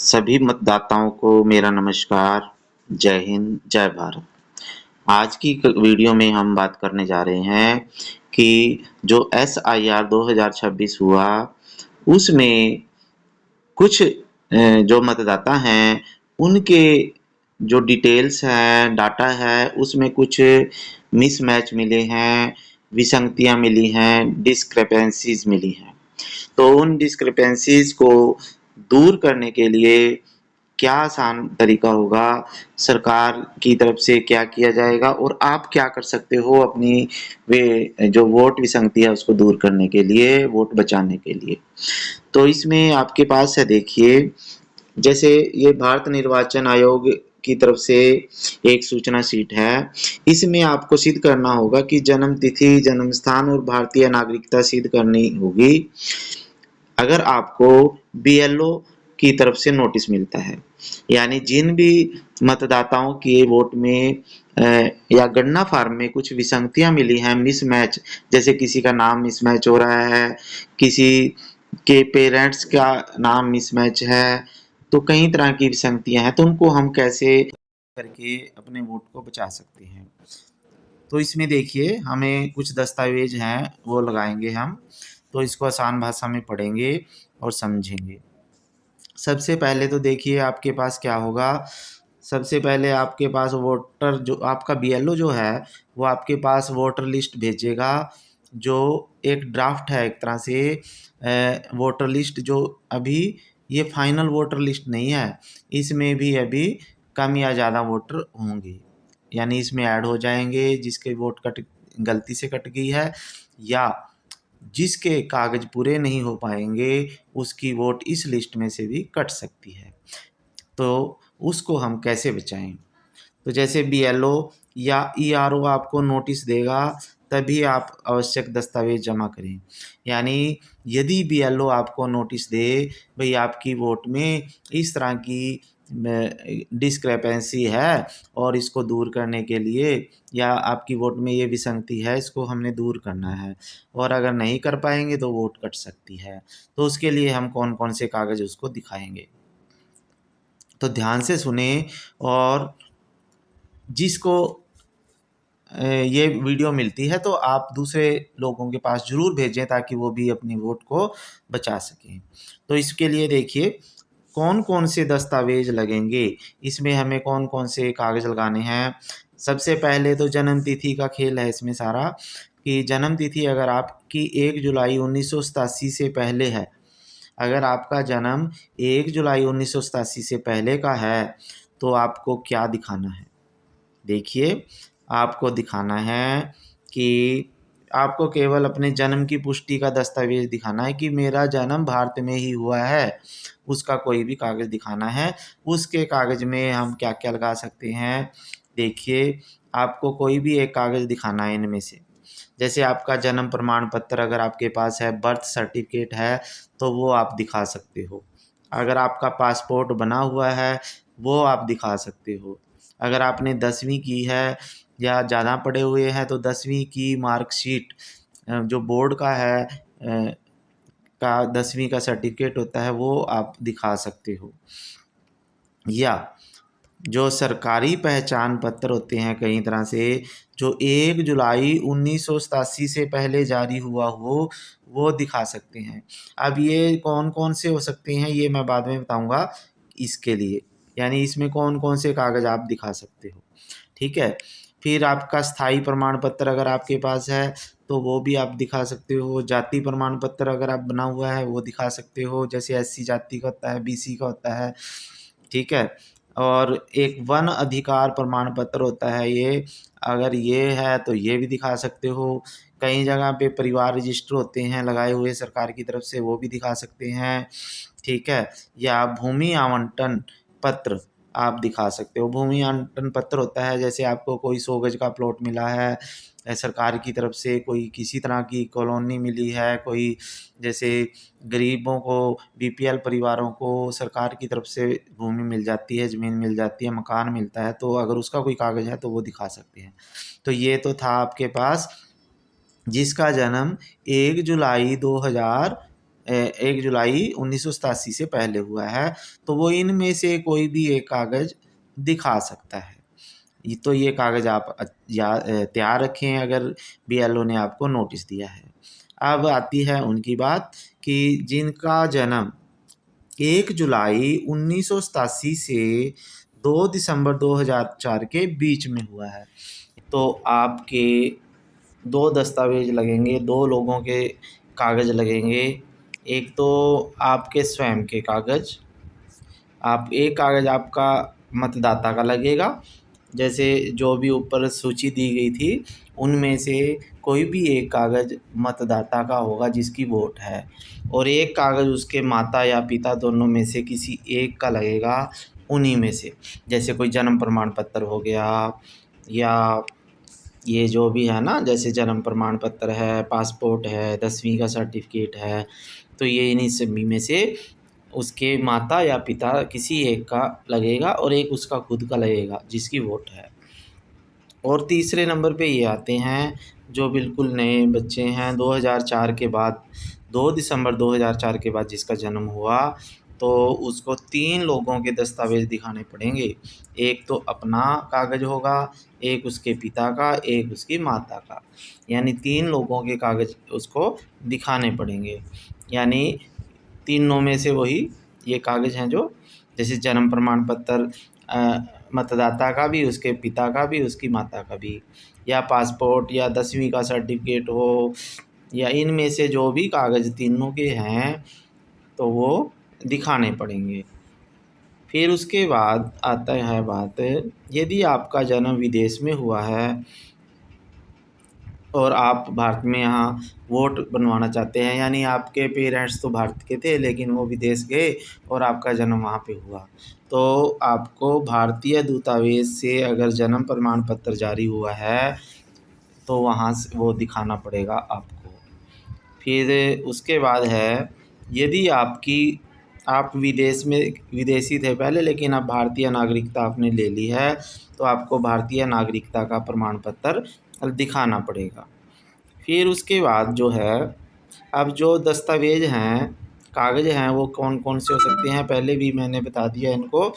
सभी मतदाताओं को मेरा नमस्कार। जय हिंद, जय भारत। आज की वीडियो में हम बात करने जा रहे हैं कि जो एसआईआर 2026 हुआ, उसमें कुछ जो मतदाता हैं, उनके जो डिटेल्स हैं, डाटा है, उसमें कुछ मिसमैच मिले हैं, विसंगतियाँ मिली हैं, डिस्क्रेपेंसीज़ मिली हैं। तो उन डिस्क्रिपेंसीज़ को दूर करने के लिए क्या आसान तरीका होगा, सरकार की तरफ से क्या किया जाएगा और आप क्या कर सकते हो अपनी वे जो वोट विसंगति है उसको दूर करने के लिए, वोट बचाने के लिए। तो इसमें आपके पास है, देखिए, जैसे ये भारत निर्वाचन आयोग की तरफ से एक सूचना शीट है। इसमें आपको सिद्ध करना होगा कि जन्म तिथि, जन्म स्थान और भारतीय नागरिकता सिद्ध करनी होगी। अगर आपको बीएलओ की तरफ से नोटिस मिलता है, यानी जिन भी मतदाताओं के वोट में या गणना फार्म में कुछ विसंगतियां मिली हैं, मिसमैच, जैसे किसी का नाम मिसमैच हो रहा है, किसी के पेरेंट्स का नाम मिसमैच है, तो कई तरह की विसंगतियां हैं, तो उनको हम कैसे करके अपने वोट को बचा सकते हैं। तो इसमें देखिए, हमें कुछ दस्तावेज हैं वो लगाएंगे हम, तो इसको आसान भाषा में पढ़ेंगे और समझेंगे। सबसे पहले तो देखिए आपके पास क्या होगा। सबसे पहले आपके पास वोटर, जो आपका बीएलओ जो है, वो आपके पास वोटर लिस्ट भेजेगा, जो एक ड्राफ्ट है एक तरह से। वोटर लिस्ट जो अभी ये फाइनल वोटर लिस्ट नहीं है, इसमें भी अभी कम या ज़्यादा वोटर होंगे, यानी इसमें ऐड हो जाएंगे जिसके वोट कट गलती से कट गई है, या जिसके कागज पूरे नहीं हो पाएंगे उसकी वोट इस लिस्ट में से भी कट सकती है। तो उसको हम कैसे बचाएं? तो जैसे बीएलओ या ईआरओ आपको नोटिस देगा, तभी आप आवश्यक दस्तावेज जमा करें। यानी यदि बीएलओ आपको नोटिस दे, भाई आपकी वोट में इस तरह की डिस्क्रेपेंसी है और इसको दूर करने के लिए, या आपकी वोट में ये विसंगति है, इसको हमने दूर करना है, और अगर नहीं कर पाएंगे तो वोट कट सकती है, तो उसके लिए हम कौन कौन से कागज़ उसको दिखाएंगे। तो ध्यान से सुने, और जिसको ये वीडियो मिलती है तो आप दूसरे लोगों के पास ज़रूर भेजें ताकि वो भी अपनी वोट को बचा सकें। तो इसके लिए देखिए कौन कौन से दस्तावेज लगेंगे, इसमें हमें कौन कौन से कागज़ लगाने हैं। सबसे पहले तो जन्म तिथि का खेल है इसमें सारा, कि जन्म तिथि अगर आपकी 1 जुलाई 1987 से पहले है, अगर आपका जन्म 1 जुलाई 1987 से पहले का है, तो आपको क्या दिखाना है। देखिए, आपको दिखाना है कि आपको केवल अपने जन्म की पुष्टि का दस्तावेज दिखाना है कि मेरा जन्म भारत में ही हुआ है, उसका कोई भी कागज़ दिखाना है। उसके कागज़ में हम क्या क्या लगा सकते हैं, देखिए, आपको कोई भी एक कागज़ दिखाना है इनमें से। जैसे आपका जन्म प्रमाण पत्र अगर आपके पास है, बर्थ सर्टिफिकेट है, तो वो आप दिखा सकते हो। अगर आपका पासपोर्ट बना हुआ है, वो आप दिखा सकते हो। अगर आपने 10वीं की है या ज़्यादा पढ़े हुए हैं तो 10वीं की मार्कशीट, जो बोर्ड का है, का 10वीं का सर्टिफिकेट होता है, वो आप दिखा सकते हो। या जो सरकारी पहचान पत्र होते हैं कई तरह से, जो 1 जुलाई 1987 से पहले जारी हुआ हो, वो दिखा सकते हैं। अब ये कौन कौन से हो सकते हैं ये मैं बाद में बताऊंगा इसके लिए, यानी इसमें कौन कौन से कागज़ आप दिखा सकते हो, ठीक है। फिर आपका स्थायी प्रमाण पत्र अगर आपके पास है तो वो भी आप दिखा सकते हो। जाति प्रमाण पत्र अगर आप बना हुआ है वो दिखा सकते हो, जैसे एससी जाति का होता है, बीसी का होता है, ठीक है। और एक वन अधिकार प्रमाण पत्र होता है, ये अगर ये है तो ये भी दिखा सकते हो। कई जगह पे परिवार रजिस्टर होते हैं लगाए हुए सरकार की तरफ से, वो भी दिखा सकते हैं, ठीक है। या भूमि आवंटन पत्र आप दिखा सकते हो। भूमि आवंटन पत्र होता है जैसे आपको कोई 100 गज का प्लॉट मिला है सरकार की तरफ से, कोई किसी तरह की कॉलोनी मिली है, कोई जैसे गरीबों को, बीपीएल परिवारों को सरकार की तरफ से भूमि मिल जाती है, ज़मीन मिल जाती है, मकान मिलता है, तो अगर उसका कोई कागज़ है तो वो दिखा सकते हैं। तो ये तो था आपके पास जिसका जन्म 1 जुलाई 1 जुलाई 1987 से पहले हुआ है, तो वो इनमें से कोई भी एक कागज़ दिखा सकता है। तो ये कागज़ आप तैयार रखें अगर बीएलओ ने आपको नोटिस दिया है। अब आती है उनकी बात कि जिनका जन्म 1 जुलाई 1987 से 2 दिसंबर 2004 के बीच में हुआ है, तो आपके 2 दस्तावेज़ लगेंगे, 2 लोगों के कागज़ लगेंगे। एक तो आपके स्वयं के कागज़, एक कागज़ आपका मतदाता का लगेगा, जैसे जो भी ऊपर सूची दी गई थी उनमें से कोई भी एक कागज़ मतदाता का होगा जिसकी वोट है, और एक कागज़ उसके माता या पिता दोनों में से किसी एक का लगेगा उन्हीं में से। जैसे कोई जन्म प्रमाण पत्र हो गया, या ये जो भी है ना, जैसे जन्म प्रमाण पत्र है, पासपोर्ट है, 10वीं का सर्टिफिकेट है, तो ये इन्हीं सभी में से उसके माता या पिता किसी एक का लगेगा और एक उसका खुद का लगेगा जिसकी वोट है। और तीसरे नंबर पे ये आते हैं जो बिल्कुल नए बच्चे हैं, 2004 के बाद, 2 दिसंबर 2004 के बाद जिसका जन्म हुआ, तो उसको 3 लोगों के दस्तावेज़ दिखाने पड़ेंगे। एक तो अपना कागज़ होगा, एक उसके पिता का, एक उसकी माता का, यानी 3 लोगों के कागज़ उसको दिखाने पड़ेंगे। यानी तीनों में से वही ये कागज़ हैं जो, जैसे जन्म प्रमाण पत्र मतदाता का भी, उसके पिता का भी, उसकी माता का भी, या पासपोर्ट या 10वीं का सर्टिफिकेट हो, या इनमें से जो भी कागज़ तीनों के हैं तो वो दिखाने पड़ेंगे। फिर उसके बाद आता है बात, यदि आपका जन्म विदेश में हुआ है और आप भारत में यहाँ वोट बनवाना चाहते हैं, यानी आपके पेरेंट्स तो भारत के थे लेकिन वो विदेश गए और आपका जन्म वहाँ पे हुआ, तो आपको भारतीय दूतावास से अगर जन्म प्रमाण पत्र जारी हुआ है तो वहाँ से वो दिखाना पड़ेगा आपको। फिर उसके बाद है, यदि आप विदेशी थे पहले लेकिन अब भारतीय नागरिकता आपने ले ली है, तो आपको भारतीय नागरिकता का प्रमाण पत्र दिखाना पड़ेगा। फिर उसके बाद जो है, अब जो दस्तावेज़ हैं, कागज़ हैं, वो कौन कौन से हो सकते हैं, पहले भी मैंने बता दिया इनको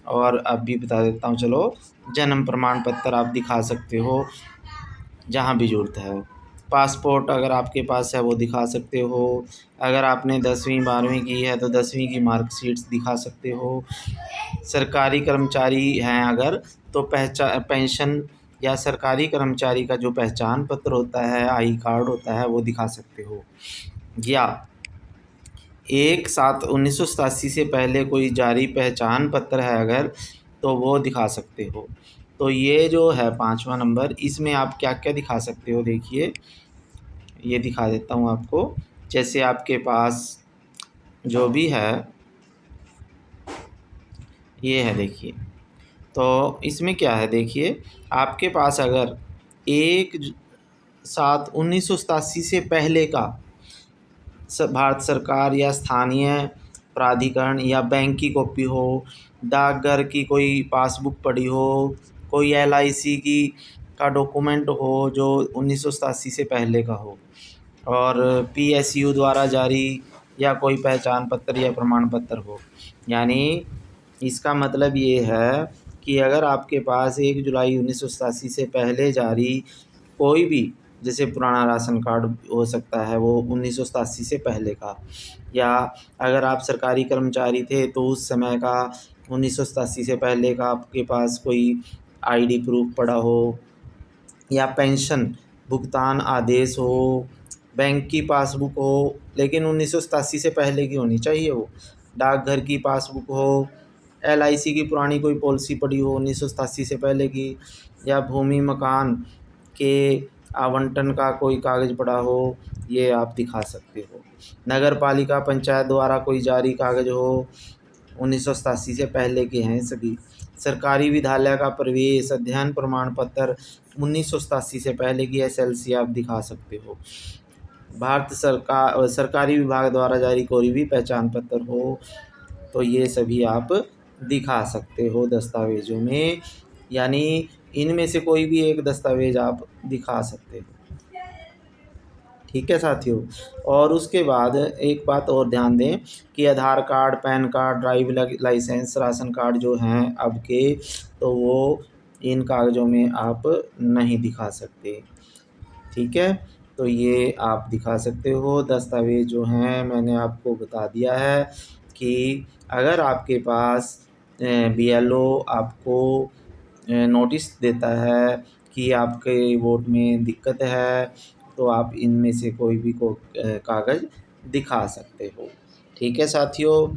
और अब भी बता देता हूँ। चलो, जन्म प्रमाण पत्र आप दिखा सकते हो जहाँ भी ज़रूरत है। पासपोर्ट अगर आपके पास है वो दिखा सकते हो। अगर आपने 10वीं 12वीं की है तो 10वीं की मार्कशीट्स दिखा सकते हो। सरकारी कर्मचारी हैं अगर, तो पेंशन या सरकारी कर्मचारी का जो पहचान पत्र होता है, आई कार्ड होता है, वो दिखा सकते हो। या 1/7/1987 से पहले कोई जारी पहचान पत्र है अगर, तो वो दिखा सकते हो। तो ये जो है 5वां नंबर, इसमें आप क्या क्या दिखा सकते हो, देखिए ये दिखा देता हूँ आपको। जैसे आपके पास जो भी है ये है, देखिए, तो इसमें क्या है, देखिए आपके पास अगर 1/7/1987 से पहले का भारत सरकार या स्थानीय प्राधिकरण या बैंक की कॉपी हो, डाकघर की कोई पासबुक पड़ी हो, कोई एलआईसी की का डॉक्यूमेंट हो जो 1987 से पहले का हो, और पीएसयू द्वारा जारी या कोई पहचान पत्र या प्रमाण पत्र हो। यानी इसका मतलब ये है कि अगर आपके पास 1 जुलाई 1987 से पहले जारी कोई भी, जैसे पुराना राशन कार्ड हो सकता है वो 1987 से पहले का, या अगर आप सरकारी कर्मचारी थे तो उस समय का 1987 से पहले का आपके पास कोई आईडी प्रूफ पड़ा हो, या पेंशन भुगतान आदेश हो, बैंक की पासबुक हो लेकिन 1987 से पहले की होनी चाहिए वो, डाकघर की पासबुक हो, एलआईसी की पुरानी कोई पॉलिसी पड़ी हो 1987 से पहले की, या भूमि मकान के आवंटन का कोई कागज़ पड़ा हो, ये आप दिखा सकते हो। नगर पालिका पंचायत द्वारा कोई जारी कागज़ हो, 1987 से पहले के हैं सभी। सरकारी विद्यालय का प्रवेश अध्ययन प्रमाण पत्र 1987 से पहले की एसएलसी आप दिखा सकते हो। भारत सरकार सरकारी विभाग द्वारा जारी कोई भी पहचान पत्र हो, तो ये सभी आप दिखा सकते हो दस्तावेज़ों में, यानी इनमें से कोई भी एक दस्तावेज़ आप दिखा सकते हो। ठीक है साथियों। और उसके बाद एक बात और ध्यान दें कि Aadhaar card, PAN card, driving licence, ration card जो हैं अब के, तो वो इन कागज़ों में आप नहीं दिखा सकते। ठीक है, तो ये आप दिखा सकते हो। दस्तावेज़ जो हैं मैंने आपको बता दिया है कि अगर आपके पास बीएलओ आपको नोटिस देता है कि आपके वोट में दिक्कत है, तो आप इनमें से कोई भी कागज़ दिखा सकते हो। ठीक है साथियों,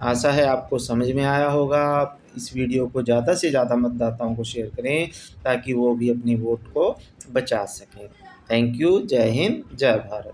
आशा है आपको समझ में आया होगा। आप इस वीडियो को ज़्यादा से ज़्यादा मतदाताओं को शेयर करें ताकि वो भी अपनी वोट को बचा सकें। Thank you. जय हिंद, जय भारत।